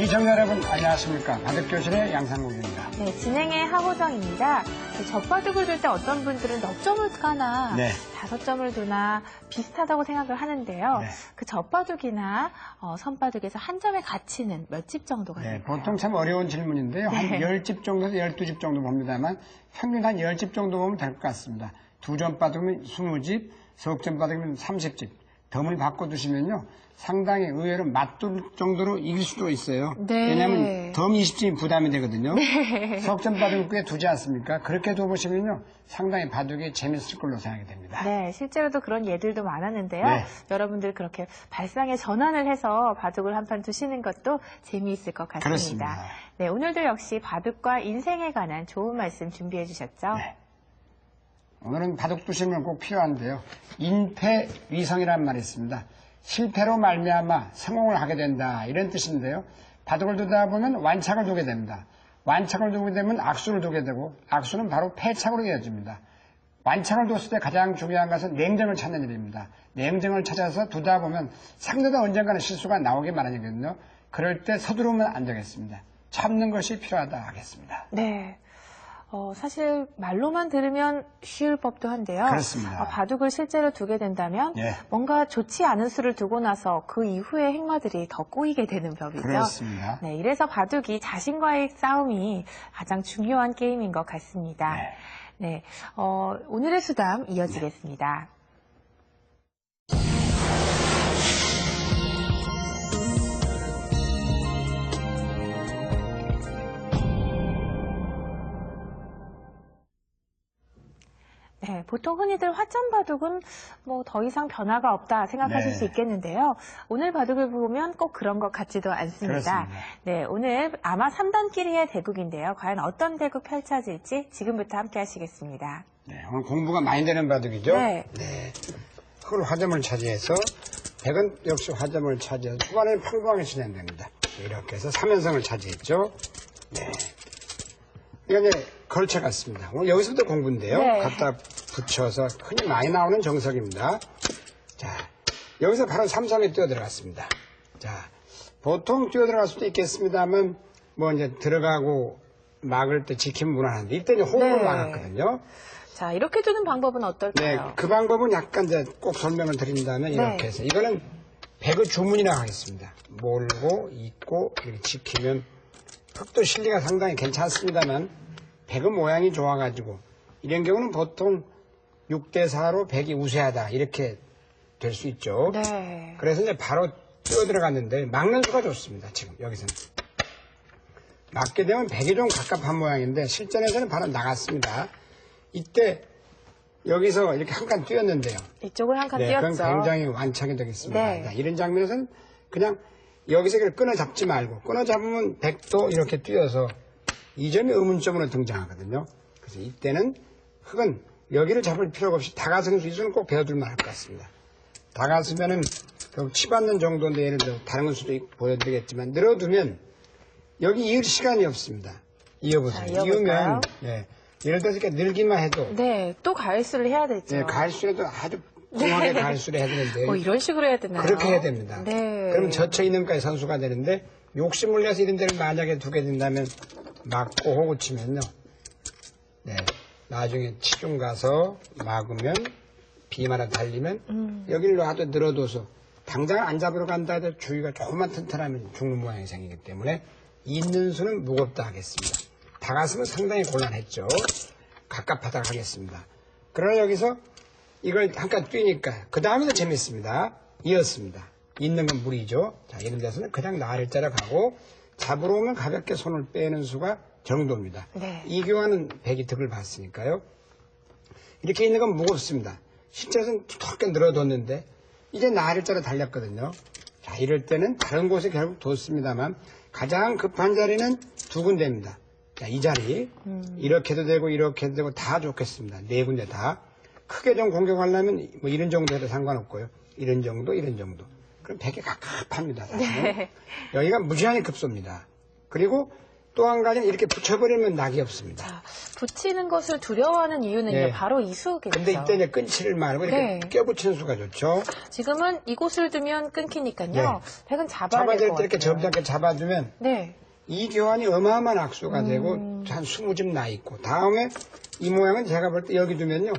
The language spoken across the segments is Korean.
시청자 여러분 안녕하십니까. 바둑교실의 양상국입니다. 네, 진행의 하호정입니다. 젖바둑을 둘 때 어떤 분들은 넉 점을 가나 네. 5점을 두나 비슷하다고 생각을 하는데요. 네. 그 젖바둑이나 선바둑에서 한 점의 가치는 몇 집 정도가 네, 될까요? 보통 참 어려운 질문인데요. 한 10집 정도에서 12집 정도 봅니다만 평균 한 10집 정도 보면 될 것 같습니다. 2점 바둑이면 20집, 석 점 바둑이면 30집. 덤을 바꿔두시면요. 상당히 의외로 맞돌 정도로 이길 수도 있어요. 네. 왜냐하면 덤 20점이 부담이 되거든요. 네. 석점 바둑을 꽤 두지 않습니까? 그렇게 둬보시면요. 상당히 바둑이 재밌을 걸로 생각이 됩니다. 네, 실제로도 그런 예들도 많았는데요. 네. 여러분들 그렇게 발상에 전환을 해서 바둑을 한 판 두시는 것도 재미있을 것 같습니다. 그렇습니다. 네, 오늘도 역시 바둑과 인생에 관한 좋은 말씀 준비해 주셨죠? 네. 오늘은 바둑 두시면 꼭 필요한데요. 인패위성이라는 말이 있습니다. 실패로 말미암아 성공을 하게 된다 이런 뜻인데요. 바둑을 두다 보면 완착을 두게 됩니다. 완착을 두게 되면 악수를 두게 되고 악수는 바로 패착으로 이어집니다. 완착을 뒀을 때 가장 중요한 것은 냉정을 찾는 일입니다. 냉정을 찾아서 두다 보면 상대도 언젠가는 실수가 나오기 마련이거든요. 그럴 때 서두르면 안 되겠습니다. 참는 것이 필요하다 하겠습니다. 네. 사실 말로만 들으면 쉬울 법도 한데요. 그렇습니다. 바둑을 실제로 두게 된다면 네. 뭔가 좋지 않은 수를 두고 나서 그 이후의 행마들이 더 꼬이게 되는 법이죠. 그렇습니다. 네, 이래서 바둑이 자신과의 싸움이 가장 중요한 게임인 것 같습니다. 네. 네, 오늘의 수담 이어지겠습니다. 네, 보통 흔히들 화점 바둑은 뭐 더 이상 변화가 없다 생각하실 네. 수 있겠는데요. 오늘 바둑을 보면 꼭 그런 것 같지도 않습니다. 그렇습니다. 네, 오늘 아마 3단끼리의 대국인데요. 과연 어떤 대국 펼쳐질지 지금부터 함께 하시겠습니다. 네, 오늘 공부가 많이 되는 바둑이죠. 네. 흙을 화점을 차지해서 백은 역시 화점을 차지해서 초반에는 평범하게 진행됩니다. 이렇게 해서 3연승을 차지했죠. 네. 이건 이제 걸쳐 같습니다. 오늘 여기서부터 공부인데요. 네. 갖다 붙여서 흔히 많이 나오는 정석입니다. 자, 여기서 바로 3-3에 뛰어 들어갔습니다. 자, 보통 뛰어 들어갈 수도 있겠습니다만, 뭐 이제 들어가고 막을 때 지키면 무난한데, 이때는 호흡을 네. 막았거든요. 자, 이렇게 두는 방법은 네, 어떨까요? 그 방법은 약간 이제 꼭 설명을 드린다면 이렇게 네. 해서, 이거는 백의 주문이라고 하겠습니다. 몰고, 잇고, 이렇게 지키면, 흙도 실리가 상당히 괜찮습니다만, 백의 모양이 좋아가지고, 이런 경우는 보통 6대4로 백이 우세하다, 이렇게 될 수 있죠. 네. 그래서 이제 바로 뛰어 들어갔는데, 막는 수가 좋습니다, 지금, 여기서는. 맞게 되면 백이 좀 갑갑한 모양인데, 실전에서는 바로 나갔습니다. 이때, 여기서 이렇게 한 칸 뛰었는데요. 이쪽을 한 칸 네, 그건 띄었죠. 굉장히 완착이 되겠습니다. 네. 자, 이런 장면에서는 그냥 여기서 이걸 끊어잡지 말고, 끊어잡으면 백도 이렇게 뛰어서 이 점이 의문점으로 등장하거든요. 그래서 이때는 흙은 여기를 잡을 필요가 없이 다가서는 수준은 꼭 배워둘만 할 것 같습니다. 다가서면은 치받는 정도인데 예를 들어 다른 수도 보여드리겠지만 늘어두면 여기 이을 시간이 없습니다. 이어보세요. 자, 이어볼까요? 이으면 예를 들어서 이렇게 늘기만 해도 네, 또 가을수를 해야 되죠. 예, 가을수라도 아주 궁하게 가을수를 해야 되는데 이런 식으로 해야 되나요? 그렇게 해야 됩니다. 네. 그러면 젖혀 있는 까지 선수가 되는데 욕심을 내서 이런 데를 만약에 두게 된다면 막고 호구 치면요. 네. 나중에 치중 가서 막으면 비만 하나 달리면 여기를 놔도 늘어둬서 당장 안 잡으러 간다 해도 주위가 조금만 튼튼하면 죽는 모양이 생기기 때문에 있는 수는 무겁다 하겠습니다. 다가서면 상당히 곤란했죠. 갑갑하다 하겠습니다. 그러나 여기서 이걸 한 칸 뛰니까 그 다음에도 재밌습니다. 이었습니다. 있는 건 무리죠. 자, 이런 데서는 그냥 나를 자러 가고 잡으러 오면 가볍게 손을 빼는 수가 정도입니다. 네. 이교환은 백이 득을 봤으니까요. 이렇게 있는 건 무겁습니다. 실제로는 툭툭 늘어뒀는데 이제 나를 자러 달렸거든요. 자, 이럴 때는 다른 곳에 결국 뒀습니다만 가장 급한 자리는 두 군데입니다. 자, 이 자리 이렇게도 되고 이렇게도 되고 다 좋겠습니다. 네 군데 다. 크게 좀 공격하려면 뭐 이런 정도 해도 상관없고요. 이런 정도, 이런 정도. 그럼 백이 갑갑합니다. 사실은. 네. 여기가 무지하게 급소입니다. 그리고 또 한 가지는 이렇게 붙여버리면 낙이 없습니다. 자, 붙이는 것을 두려워하는 이유는요. 네. 바로 이 수겠죠. 근데 이때 이제 끊지를 말고 이렇게 네. 껴붙이는 수가 좋죠. 지금은 이곳을 두면 끊기니까요. 네. 백은 잡아야 잡아줄 될 것 때 이렇게 같아요. 점잖게 잡아주면 네. 이 교환이 어마어마한 악수가 되고 한 20집 나 있고 다음에 이 모양은 제가 볼 때 여기 두면요.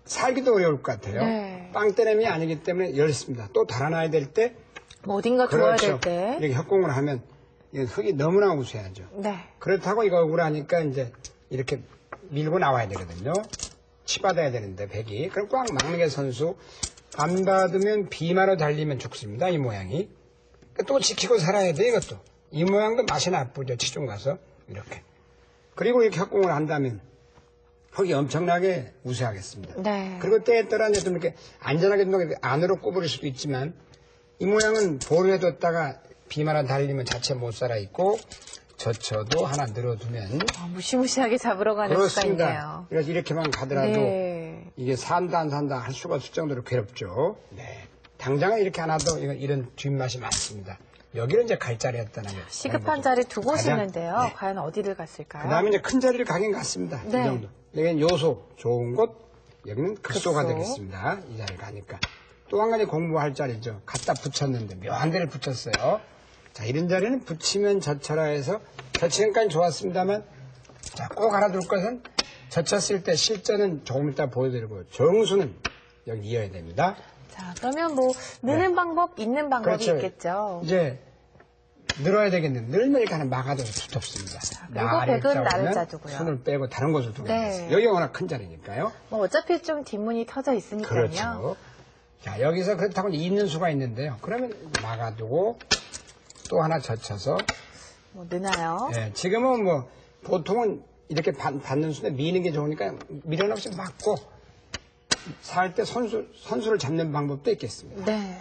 살기도 어려울 것 같아요. 네. 빵때림이 아니기 때문에 열습니다. 또 달아놔야 될 때 뭐 어딘가 두어야 그렇죠. 될 때. 이렇게 협공을 하면 이건 흙이 너무나 우세하죠. 네. 그렇다고 이거 억울하니까 이제 이렇게 밀고 나와야 되거든요. 치받아야 되는데 백이. 그럼 꽉 막는 게 선수. 안 받으면 비마로 달리면 죽습니다. 이 모양이. 또 지키고 살아야 돼 이것도. 이 모양도 맛이 나쁘죠. 치중 가서 이렇게. 그리고 이렇게 협공을 한다면 흙이 엄청나게 우세하겠습니다. 네. 그리고 때에 따라 이제 좀 이렇게 안전하게 좀 이렇게 안으로 꼽을 수도 있지만 이 모양은 보류해뒀다가 비마로 달리면 자체 못 살아 있고 젖혀도 하나 늘어두면 무시무시하게 잡으러 가는 수가 그렇습니다. 있네요. 그래서 이렇게만 가더라도 네. 이게 산다 안 산다 할 수가 없을 정도로 괴롭죠. 네. 당장은 이렇게 안 와도 이런 뒷맛이 많습니다. 여기는 이제 갈 자리였다는 거죠. 시급한 자리 두 곳이 가장, 있는데요. 네. 과연 어디를 갔을까요? 그 다음에 이제 큰 자리를 가긴 갔습니다. 네. 이 정도. 여기는 요소, 좋은 곳, 여기는 극소가 극소. 되겠습니다. 이 자리를 가니까. 또 한 가지 공부할 자리죠. 갖다 붙였는데 묘한 데를 붙였어요. 자, 이런 자리는 붙이면 젖혀라 해서 젖히는까지 좋았습니다만 자, 꼭 알아둘 것은 젖혔을 때 실전은 조금 이따 보여드리고 정수는 여기 이어야 됩니다. 자, 그러면 뭐 느는 방법, 있는 방법이 그렇죠. 있겠죠. 이제 늘어야 되겠는데 늘면 이렇게 하나 막아둬도 두텁습니다. 그리고 백은 나를 짜두고요. 손을 빼고 다른 곳을 두게 네. 됐어요. 여기가 워낙 큰 자리니까요. 뭐 어차피 좀 뒷문이 터져 있으니까요. 그렇죠. 자, 여기서 그렇다고 있는 수가 있는데요. 그러면 막아두고 또 하나 젖혀서 뭐 느나요? 예, 지금은 뭐 보통은 이렇게 받는 수인데 미는 게 좋으니까 미련없이 막고 살 때 선수를 잡는 방법도 있겠습니다. 네.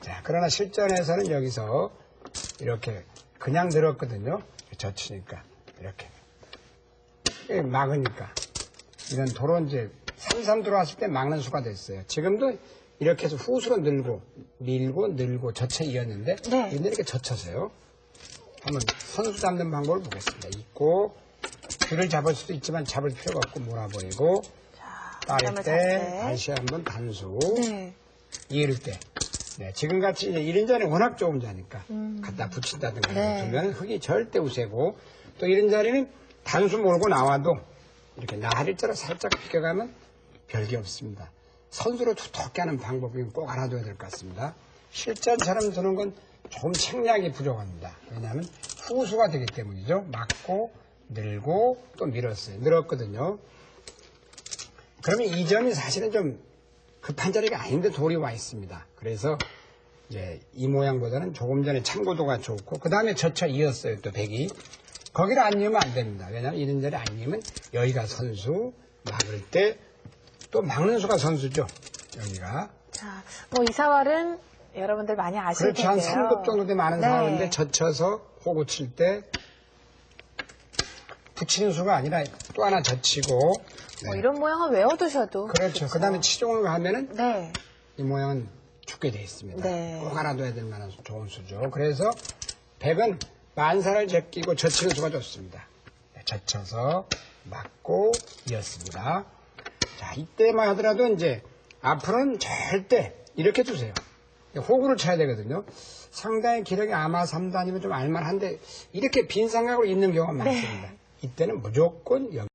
자, 그러나 실전에서는 여기서 이렇게 그냥 늘었거든요. 젖히니까 이렇게 막으니까 이런 도로 이제 3-3 들어왔을 때 막는 수가 됐어요. 지금도 이렇게 해서 후수로 늘고 밀고 늘고 젖혀 이었는데 네. 이런 이렇게 젖혀서요. 한번 선수 잡는 방법을 보겠습니다. 있고 줄을 잡을 수도 있지만 잡을 필요가 없고 몰아버리고 따를 잠깐만 때 자체. 다시 한번 단수 네. 이을 때 네, 지금같이 이제 이런 자리 워낙 좁은 자니까 갖다 붙인다든가 네. 두면 흙이 절대 우세고 또 이런 자리는 단수 몰고 나와도 이렇게 나리자로 살짝 비껴가면 별게 없습니다. 선수로 두텁게 하는 방법이 꼭 알아둬야 될 것 같습니다. 실전처럼 두는 건 조금 책략이 부족합니다. 왜냐하면 후수가 되기 때문이죠. 막고 늘고 또 밀었어요. 늘었거든요. 그러면 이 점이 사실은 좀 급한 자리가 아닌데 돌이 와 있습니다. 그래서 이제 이 모양보다는 조금 전에 참고도가 좋고 그 다음에 젖혀 이었어요. 또 백이. 거기를 안 이으면 안 됩니다. 왜냐하면 이런 자리 안 이으면 여기가 선수 막을 때 또 막는 수가 선수죠. 여기가. 자, 뭐 이 사활은 여러분들 많이 아실 그렇죠. 한 텐데요. 3급 정도 되면 아는 네. 사람인데 젖혀서 호구 칠 때 붙이는 수가 아니라 또 하나 젖히고 뭐 이런 모양은 외워두셔도 그렇죠. 그 다음에 치종을 하면은 네. 이 모양은 죽게 돼 있습니다. 네. 꼭 알아둬야 될 만한 좋은 수죠. 그래서 백은 만사를 제끼고 젖히는 수가 좋습니다. 네, 젖혀서 막고 이었습니다. 자, 이때만 하더라도 이제 앞으로는 절대 이렇게 두세요. 호구를 쳐야 되거든요. 상당히 기력이 아마 3단이면 좀 알만한데 이렇게 빈 삼각으로 있는 경우가 많습니다. 이때는 무조건 여기